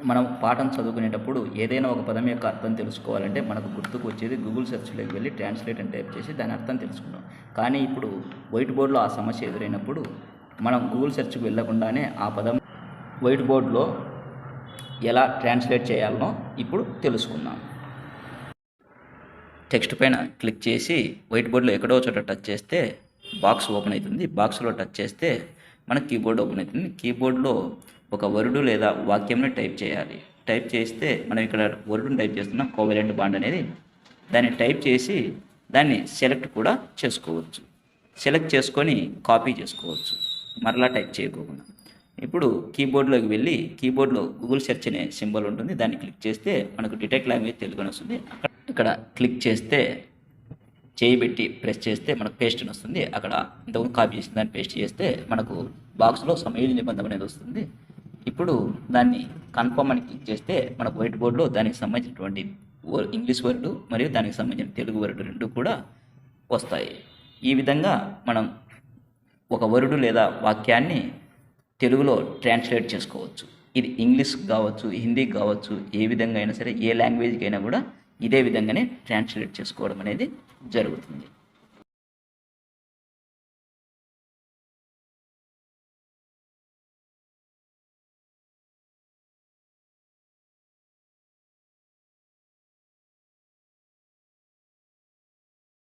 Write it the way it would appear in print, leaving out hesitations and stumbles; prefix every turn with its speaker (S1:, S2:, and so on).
S1: మనం పాఠం చదువుకునేటప్పుడు ఏదైనా ఒక పదం యొక్క అర్థం తెలుసుకోవాలంటే మనకు గుర్తుకు వచ్చేది గూగుల్ సెర్చ్లోకి వెళ్ళి ట్రాన్స్లేట్ అని టైప్ చేసి దాని అర్థం తెలుసుకుంటాం. కానీ ఇప్పుడు వైట్ బోర్డ్లో ఆ సమస్య ఎదురైనప్పుడు మనం గూగుల్ సెర్చ్కి వెళ్ళకుండానే ఆ పదం వైట్ బోర్డ్లో ఎలా ట్రాన్స్లేట్ చేయాలనో ఇప్పుడు తెలుసుకుందాం. టెక్స్ట్ పైన క్లిక్ చేసి వైట్ బోర్డ్లో ఎక్కడో చోట టచ్ చేస్తే బాక్స్ ఓపెన్ అవుతుంది. బాక్స్లో టచ్ చేస్తే మన కీబోర్డ్ ఓపెన్ అవుతుంది. కీబోర్డ్లో ఒక వర్డు లేదా వాక్యంని టైప్ చేయాలి. టైప్ చేస్తే మనం ఇక్కడ వర్డుని టైప్ చేస్తున్న కోవలెంట్ బాండ్ అనేది దాన్ని టైప్ చేసి దాన్ని సెలెక్ట్ కూడా చేసుకోవచ్చు. సెలెక్ట్ చేసుకొని కాపీ చేసుకోవచ్చు మరలా టైప్ చేయకుండా. ఇప్పుడు కీబోర్డ్లోకి వెళ్ళి కీబోర్డ్లో గూగుల్ సెర్చ్ అనే సింబల్ ఉంటుంది, దాన్ని క్లిక్ చేస్తే మనకు డిటెక్ట్ లాంగ్వేజ్ తెలుగు అని వస్తుంది. ఇక్కడ క్లిక్ చేస్తే చేయబెట్టి ప్రెస్ చేస్తే మనకు పేస్ట్ అని వస్తుంది. అక్కడ ఇంతకుముందు కాపీ చేసిన దాన్ని పేస్ట్ చేస్తే మనకు బాక్స్లో సమయ నిబంధన అనేది వస్తుంది. ఇప్పుడు దాన్ని కన్ఫర్మ్ అని క్లిక్ చేస్తే మనకు వైట్ బోర్డ్లో దానికి సంబంధించినటువంటి ఇంగ్లీష్ వర్డ్ మరియు దానికి సంబంధించిన తెలుగు వర్డ్ రెండు కూడా వస్తాయి. ఈ విధంగా మనం ఒక వర్డ్ లేదా వాక్యాన్ని తెలుగులో ట్రాన్స్లేట్ చేసుకోవచ్చు. ఇది ఇంగ్లీష్ కావచ్చు, హిందీ కావచ్చు, ఏ విధంగా అయినా సరే, ఏ లాంగ్వేజ్కి అయినా కూడా ఇదే విధంగానే ట్రాన్స్లేట్ చేసుకోవడం అనేది జరుగుతుంది.